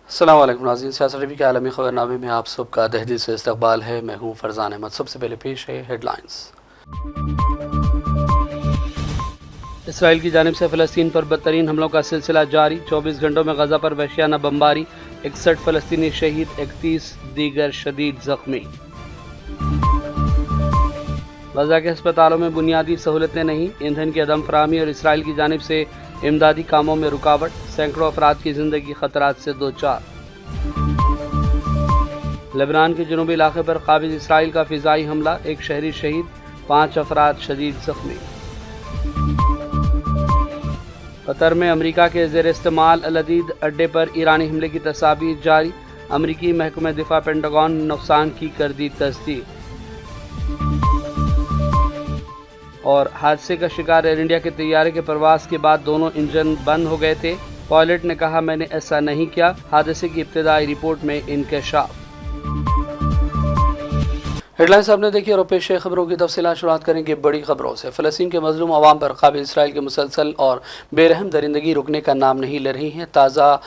السلام علیکم ناظرین، سیاست ٹی وی کے عالمی خبرنامے میں آپ سب کا تہدید سے استقبال ہے۔ میں ہوں فرزان احمد۔ سب سے پہلے پیش ہے ہیڈ لائنز۔ اسرائیل کی جانب سے فلسطین پر بدترین حملوں کا سلسلہ جاری، 24 گھنٹوں میں غزہ پر وحشیانہ بمباری، 61 فلسطینی شہید، 31 دیگر شدید زخمی۔ غزہ کے ہسپتالوں میں بنیادی سہولتیں نہیں، ایندھن کی عدم فراہمی اور اسرائیل کی جانب سے امدادی کاموں میں رکاوٹ، سینکڑوں افراد کی زندگی خطرات سے دوچار۔ لبنان کے جنوبی علاقے پر قابض اسرائیل کا فضائی حملہ، ایک شہری شہید، 5 افراد شدید زخمی۔ قطر میں امریکہ کے زیر استعمال العدید اڈے پر ایرانی حملے کی تصاویر جاری، امریکی محکمہ دفاع پینٹاگون نے نقصان کی کر دی تصدیق۔ اور حادثے کا شکار ایئر انڈیا کے طیارے کے پرواز کے بعد دونوں انجن بند ہو گئے تھے، پائلٹ نے کہا میں نے ایسا نہیں کیا، حادثے کی ابتدائی رپورٹ میں انکشاف۔ ہیڈ لائنز آپ نے دیکھی اور پیش خبروں کی تفصیلات شروعات کریں گے بڑی خبروں سے۔ فلسطین کے مظلوم عوام پر قابض اسرائیل کے مسلسل اور بے رحم درندگی رکنے کا نام نہیں لے رہی ہے۔ تازہ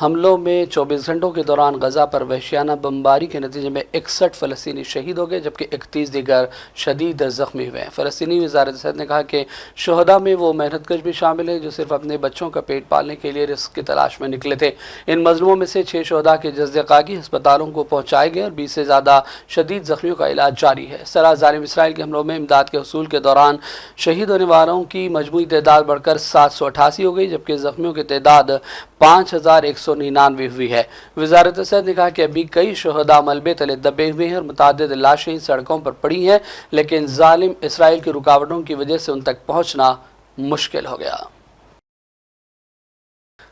حملوں میں 24 گھنٹوں کے دوران غزہ پر وحشیانہ بمباری کے نتیجے میں 61 فلسطینی شہید ہو گئے، جبکہ 31 دیگر شدید زخمی ہوئے ہیں۔ فلسطینی وزارت صحت نے کہا کہ شہداء میں وہ محنت کش بھی شامل ہیں جو صرف اپنے بچوں کا پیٹ پالنے کے لیے رزق کی تلاش میں نکلے تھے۔ ان مظلوموں میں سے 6 شہداء کے جزد قاقی ہسپتالوں کو پہنچائے گئے اور 20 سے زیادہ شدید زخمیوں کا علاج جاری ہے۔ سرا ظالم اسرائیل کے حملوں میں امداد کے حصول کے دوران شہید ہونے والوں کی مجموعی تعداد بڑھ کر 788 ہو گئی، جبکہ زخمیوں کی تعداد 5199 ہوئی ہے۔ وزارت صحت نے کہا کہ ابھی کئی شہداء ملبے تلے دبے ہوئے ہیں اور متعدد لاشیں سڑکوں پر پڑی ہیں، لیکن ظالم اسرائیل کی رکاوٹوں کی وجہ سے ان تک پہنچنا مشکل ہو گیا۔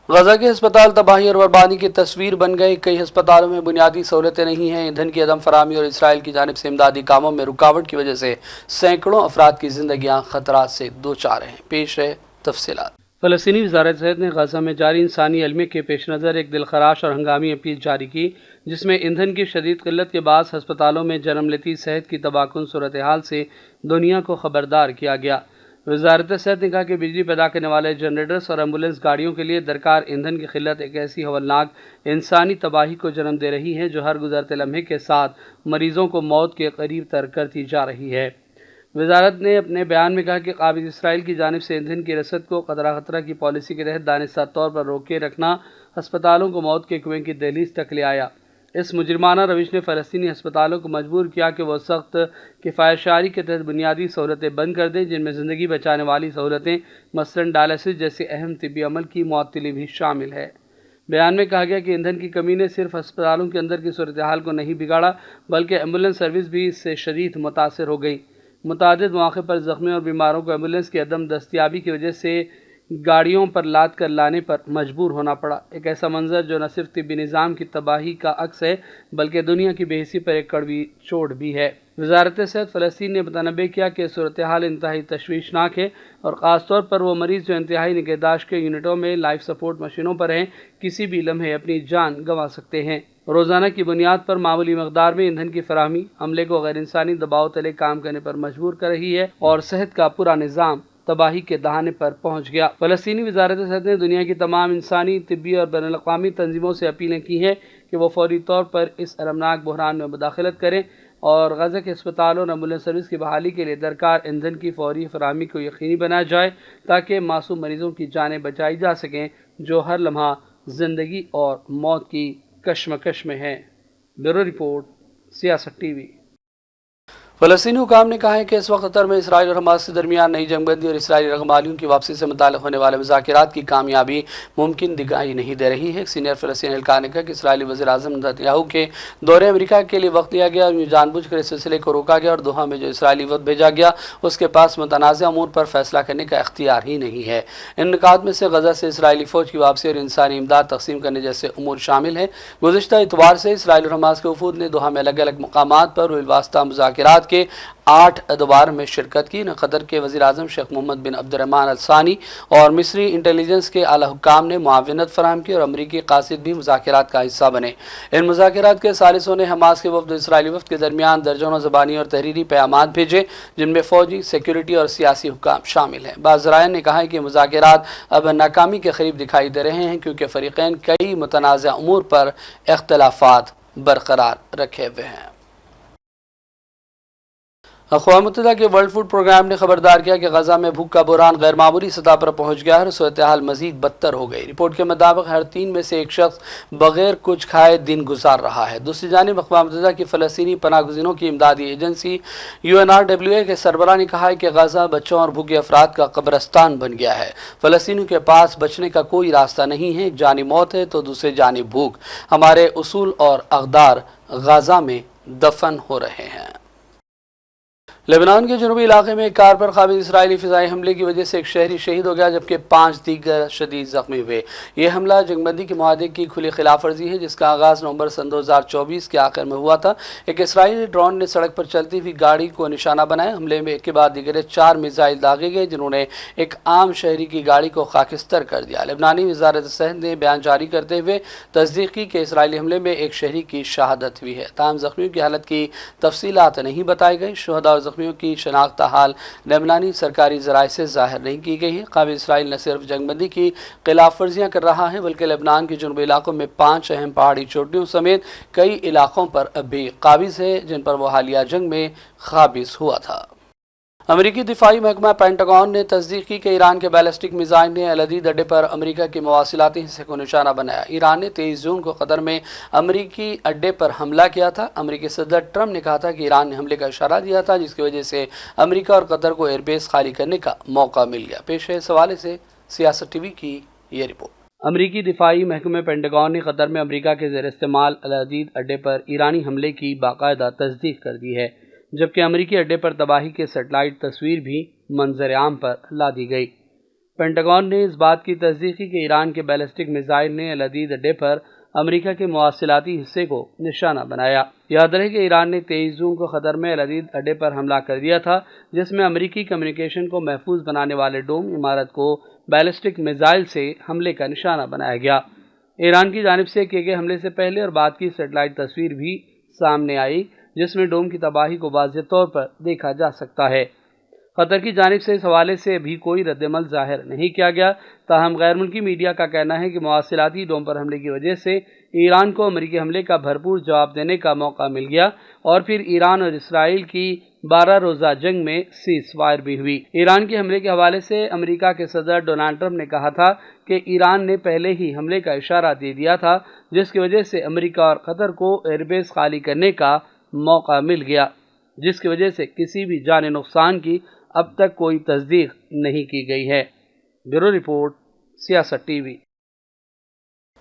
غزہ کے ہسپتال تباہی اور بربادی کی تصویر بن گئے، کئی ہسپتالوں میں بنیادی سہولتیں نہیں ہیں، ایندھن کی عدم فراہمی اور اسرائیل کی جانب سے امدادی کاموں میں رکاوٹ کی وجہ سے سینکڑوں افراد کی زندگیاں خطرات سے دوچار ہیں۔ پیش ہے تفصیلات۔ فلسطینی وزارت صحت نے غزہ میں جاری انسانی المیہ کے پیش نظر ایک دلخراش اور ہنگامی اپیل جاری کی، جس میں ایندھن کی شدید قلت کے باعث ہسپتالوں میں جنم لیتی صحت کی تباہ کن صورتحال سے دنیا کو خبردار کیا گیا۔ وزارت صحت نے کہا کہ بجلی پیدا کرنے والے جنریٹرز اور ایمبولینس گاڑیوں کے لیے درکار ایندھن کی قلت ایک ایسی ہولناک انسانی تباہی کو جنم دے رہی ہے جو ہر گزرتے لمحے کے ساتھ مریضوں کو موت کے قریب تر کرتی جا رہی ہے۔ وزارت نے اپنے بیان میں کہا کہ قابض اسرائیل کی جانب سے ایندھن کی رسد کو خطرہ کی پالیسی کے تحت دانستہ طور پر روکے رکھنا ہسپتالوں کو موت کے کنویں کی دہلیز تک لے آیا۔ اس مجرمانہ روش نے فلسطینی ہسپتالوں کو مجبور کیا کہ وہ سخت کفایت شعاری کے تحت بنیادی سہولتیں بند کر دیں، جن میں زندگی بچانے والی سہولتیں مثلاً ڈائلسس جیسے اہم طبی عمل کی معطلی بھی شامل ہے۔ بیان میں کہا گیا کہ ایندھن کی کمی نے صرف ہسپتالوں کے اندر کی صورتحال کو نہیں بگاڑا، بلکہ ایمبولینس سروس بھی اس سے شدید متاثر ہو گئی۔ متعدد مواقع پر زخمیوں اور بیماروں کو ایمبولینس کی عدم دستیابی کی وجہ سے گاڑیوں پر لاد کر لانے پر مجبور ہونا پڑا، ایک ایسا منظر جو نہ صرف طبی نظام کی تباہی کا عکس ہے بلکہ دنیا کی بے حسی پر ایک کڑوی چوٹ بھی ہے۔ وزارت صحت فلسطین نے متنبہ کیا کہ صورتحال انتہائی تشویشناک ہے اور خاص طور پر وہ مریض جو انتہائی نگہداشت کے یونٹوں میں لائف سپورٹ مشینوں پر ہیں کسی بھی لمحے اپنی جان گنوا سکتے ہیں۔ روزانہ کی بنیاد پر معمولی مقدار میں ایندھن کی فراہمی عملے کو غیر انسانی دباؤ تلے کام کرنے پر مجبور کر رہی ہے اور صحت کا پورا نظام تباہی کے دہانے پر پہنچ گیا۔ فلسطینی وزارت صحت نے دنیا کی تمام انسانی، طبی اور بین الاقوامی تنظیموں سے اپیلیں کی ہیں کہ وہ فوری طور پر اس المناک بحران میں مداخلت کریں اور غزہ کے ہسپتالوں اور ایمبولینس سروس کی بحالی کے لیے درکار ایندھن کی فوری فراہمی کو یقینی بنایا جائے تاکہ معصوم مریضوں کی جانیں بچائی جا سکیں جو ہر لمحہ زندگی اور موت کی کشمکش میں ہیں۔ بیورو رپورٹ، سیاست ٹی وی۔ فلسطینی حکام نے کہا ہے کہ اس وقت قطر میں اسرائیل اور حماس کے درمیان نئی جنگ بندی اور اسرائیلی رہنماؤں کی واپسی سے متعلق ہونے والے مذاکرات کی کامیابی ممکن دکھائی نہیں دے رہی ہے۔ ایک سینئر فلسطینی اہلکار نے کہا کہ اسرائیلی وزیر اعظم نتنیاہو کے دورے امریکہ کے لیے وقت دیا گیا اور یہ جان بوجھ کر اس سلسلے کو روکا گیا اور دوحہ میں جو اسرائیلی وفد بھیجا گیا اس کے پاس متنازع امور پر فیصلہ کرنے کا اختیار ہی نہیں ہے۔ ان نکات میں سے غزہ سے اسرائیلی فوج کی واپسی اور انسانی امداد تقسیم کرنے جیسے امور شامل ہیں۔ گزشتہ اتوار سے اسرائیل اور حماس کے وفود نے دوحہ میں الگ الگ مقامات پر بالواسطہ مذاکرات مذاکرات کے 8 ادوار میں شرکت کی۔ قطر کے وزیر اعظم شیخ محمد بن عبد الرحمن الثانی اور مصری انٹیلیجنس کے اعلی حکام نے معاونت فراہم کی اور امریکی قاصد بھی مذاکرات کا حصہ بنے۔ ان مذاکرات کے ثالثوں نے حماس کے وفد اسرائیلی وفد کے درمیان درجنوں زبانی اور تحریری پیغامات بھیجے، جن میں فوجی، سیکیورٹی اور سیاسی حکام شامل ہیں۔ بعض ذرائع نے کہا ہے کہ مذاکرات اب ناکامی کے قریب دکھائی دے رہے ہیں کیونکہ فریقین کئی متنازع امور پر اختلافات برقرار رکھے ہوئے ہیں۔ اقوام متحدہ کے ورلڈ فوڈ پروگرام نے خبردار کیا کہ غزہ میں بھوک کا بحران غیر معمولی سطح پر پہنچ گیا ہے اور صورتحال مزید بدتر ہو گئی۔ رپورٹ کے مطابق ہر 3 میں سے ایک شخص بغیر کچھ کھائے دن گزار رہا ہے۔ دوسری جانب اقوام متحدہ کی فلسطینی پناہ گزینوں کی امدادی ایجنسی UNRWA کے سربراہ نے کہا ہے کہ غزہ بچوں اور بھوکے افراد کا قبرستان بن گیا ہے۔ فلسطینیوں کے پاس بچنے کا کوئی راستہ نہیں ہے، ایک جانب موت ہے تو دوسری جانب بھوک۔ ہمارے اصول اور اقدار غزہ میں دفن ہو رہے ہیں۔ لبنان کے جنوبی علاقے میں ایک کار پر قابض اسرائیلی فضائی حملے کی وجہ سے ایک شہری شہید ہو گیا جبکہ 5 دیگر شدید زخمی ہوئے۔ یہ حملہ جنگ بندی کے معاہدے کی کھلی خلاف ورزی ہے جس کا آغاز نومبر سن 2024 کے آخر میں ہوا تھا۔ ایک اسرائیلی ڈرون نے سڑک پر چلتی ہوئی گاڑی کو نشانہ بنایا۔ حملے میں ایک کے بعد دیگر 4 میزائل داغے گئے جنہوں نے ایک عام شہری کی گاڑی کو خاکستر کر دیا۔ لبنانی وزارت صحت نے بیان جاری کرتے ہوئے تصدیق کی کہ اسرائیلی حملے میں ایک شہری کی شہادت ہوئی ہے۔ تاہم زخمیوں کی حالت کی تفصیلات نہیں بتائی گئی۔ شہداء اور زخمیوں کی شناخت حال لبنانی سرکاری ذرائع سے ظاہر نہیں کی گئی ہے۔ قابض اسرائیل نہ صرف جنگ بندی کی خلاف ورزیاں کر رہا ہے بلکہ لبنان کے جنوبی علاقوں میں 5 اہم پہاڑی چوٹیوں سمیت کئی علاقوں پر اب بھی قابض ہے جن پر وہ حالیہ جنگ میں قابض ہوا تھا۔ امریکی دفاعی محکمہ پینٹاگون نے تصدیق کی کہ ایران کے بیلسٹک میزائل نے العدید اڈے پر امریکہ کے مواصلاتی حصے کو نشانہ بنایا۔ ایران نے 23 جون کو قطر میں امریکی اڈے پر حملہ کیا تھا۔ امریکی صدر ٹرمپ نے کہا تھا کہ ایران نے حملے کا اشارہ دیا تھا جس کی وجہ سے امریکہ اور قطر کو ایئر بیس خالی کرنے کا موقع مل گیا۔ پیش ہے اس حوالے سے سیاست ٹی وی کی یہ رپورٹ۔ امریکی دفاعی محکمہ پینٹاگون نے قطر میں امریکہ کے زیر استعمال العدید اڈے پر ایرانی حملے کی باقاعدہ تصدیق کر دی ہے، جبکہ امریکی اڈے پر تباہی کے سیٹلائٹ تصویر بھی منظر عام پر لا دی گئی۔ پینٹاگون نے اس بات کی تصدیق کی کہ ایران کے بیلسٹک میزائل نے العدید اڈے پر امریکہ کے مواصلاتی حصے کو نشانہ بنایا۔ یاد رہے کہ ایران نے 23 جون کو قطر میں العدید اڈے پر حملہ کر دیا تھا جس میں امریکی کمیونیکیشن کو محفوظ بنانے والے ڈوم عمارت کو بیلسٹک میزائل سے حملے کا نشانہ بنایا گیا۔ ایران کی جانب سے کیے گئے حملے سے پہلے اور بعد کی سیٹلائٹ تصویر بھی سامنے آئی جس میں ڈوم کی تباہی کو واضح طور پر دیکھا جا سکتا ہے۔ قطر کی جانب سے اس حوالے سے بھی کوئی رد عمل ظاہر نہیں کیا گیا، تاہم غیر ملکی میڈیا کا کہنا ہے کہ مواصلاتی ڈوم پر حملے کی وجہ سے ایران کو امریکی حملے کا بھرپور جواب دینے کا موقع مل گیا اور پھر ایران اور اسرائیل کی 12 روزہ جنگ میں سیز فائر بھی ہوئی۔ ایران کے حملے کے حوالے سے امریکہ کے صدر ڈونلڈ ٹرمپ نے کہا تھا کہ ایران نے پہلے ہی حملے کا اشارہ دے دیا تھا جس کی وجہ سے امریکہ اور قطر کو ایئر بیس خالی کرنے کا موقع مل گیا، جس کی وجہ سے کسی بھی جانی نقصان کی اب تک کوئی تصدیق نہیں کی گئی ہے۔ بیورو رپورٹ، سیاست ٹی وی۔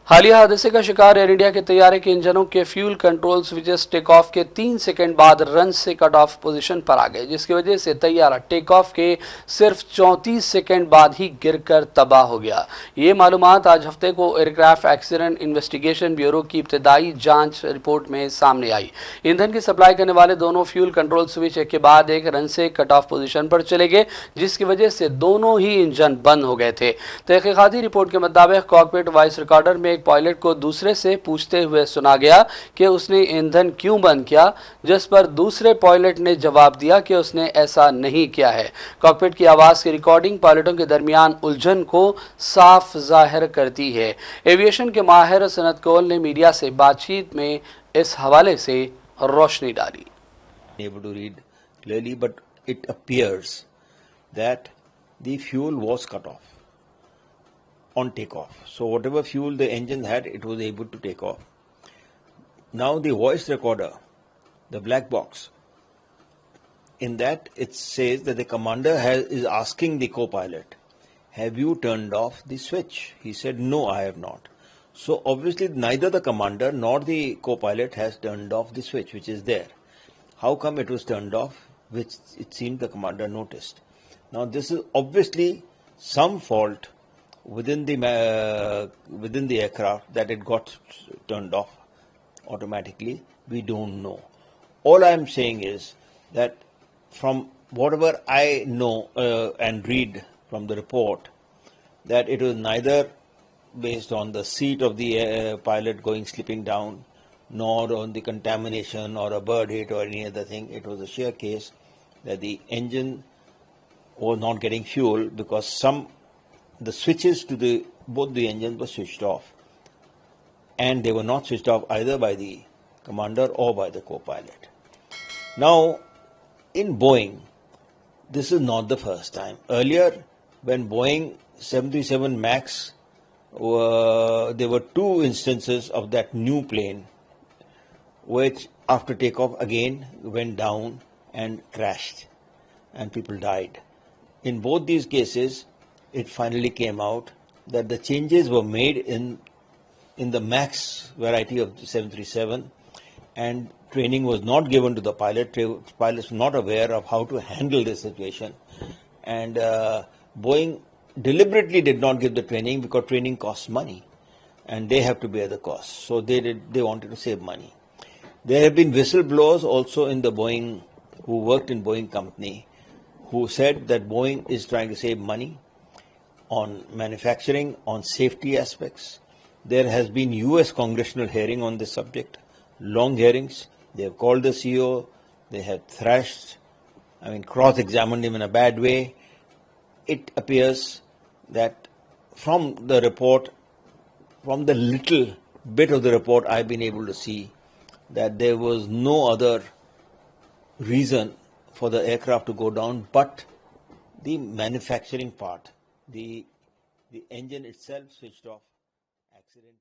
حالیہ حادثے کا شکار ایئر انڈیا کے طیارے کے انجنوں کے fuel control switches take of کے 3 سیکنڈ بعد رن سے کٹ آف پوزیشن پر آ گئے جس کی وجہ سے طیارہ ٹیک آف کے صرف 34 سیکنڈ بعد ہی گر کر تباہ ہو گیا۔ یہ معلومات آج ہفتے کو ایئرکرافٹ ایکسیڈنٹ انویسٹیگیشن بیورو کی ابتدائی جانچ رپورٹ میں سامنے آئی۔ ایندھن کی سپلائی کرنے والے دونوں فیول کنٹرول سوئچ ایک کے بعد ایک رن سے کٹ آف پوزیشن پر چلے گئے جس کی وجہ سے دونوں ہی انجن بند ہو گئے تھے۔ تحقیقاتی رپورٹ کے مطابق کاکپٹ وائس ریکارڈر میں ایک پائلٹ کو دوسرے سے پوچھتے ہوئے سنا گیا کہ اس نے ایندھن کیوں بند کیا، جس پر دوسرے پائلٹ نے جواب دیا کہ اس نے ایسا نہیں کیا ہے۔ کاکپٹ کی آواز کی ریکارڈنگ پائلٹوں کے درمیان الجھن کو صاف ظاہر کرتی ہے۔ ایویشن کے ماہر سنت کول نے میڈیا سے بات چیت میں اس حوالے سے روشنی ڈالی۔ Able to read clearly, but it appears that the fuel was cut off on takeoff. So whatever fuel the engine had, it was able to take off. Now the voice recorder, the black box, in that it says that the commander is asking the co-pilot, have you turned off the switch? He said, no, I have not. So obviously neither the commander nor the co-pilot has turned off the switch which is there. How come it was turned off, which it seemed the commander noticed? Now this is obviously some fault within the aircraft that it got turned off automatically. We don't know. All I am saying is that from whatever I know and read from the report, that it was neither based on the seat of the pilot going slipping down, nor on the contamination or a bird hit or any other thing. It was a sheer case that the engine was not getting fuel because the switches to both the engines were switched off, and they were not switched off either by the commander or by the co-pilot. Now, in Boeing, this is not the first time. Earlier, when Boeing 737 MAX, there were two instances of that new plane which after takeoff again went down and crashed and people died. In both these cases, it finally came out that the changes were made in the MAX variety of the 737, and training was not given to the pilot. Pilots were not aware of how to handle this situation, and Boeing deliberately did not give the training because training costs money and they have to bear the cost. So they wanted to save money. There have been whistleblowers also in the Boeing, who worked in Boeing company, who said that Boeing is trying to save money on manufacturing, on safety aspects. There has been US congressional hearing on this subject, long hearings. They have called the CEO, they have cross-examined him in a bad way. It appears that from the report, from the little bit of the report I've been able to see, that there was no other reason for the aircraft to go down but the manufacturing part. The engine itself switched off accidentally.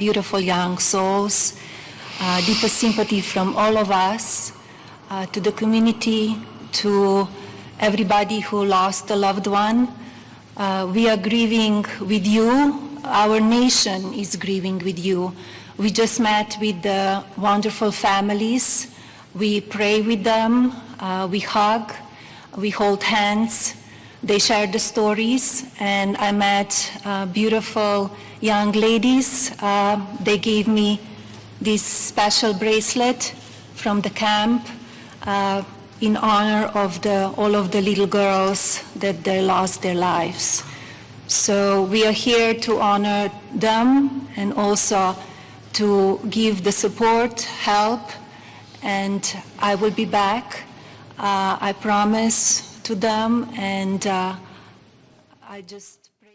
Beautiful young souls, deepest sympathy from all of us, to the community, to everybody who lost a loved one. We are grieving with you. Our nation is grieving with you. We just met with the wonderful families. We pray with them, we hug, we hold hands. They share the stories, and I met beautiful young ladies. They gave me this special bracelet from the camp in honor of all of the little girls that they lost their lives. So we are here to honor them and also to give the support, help, and I will be back. I promise to them, and I just pray.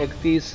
31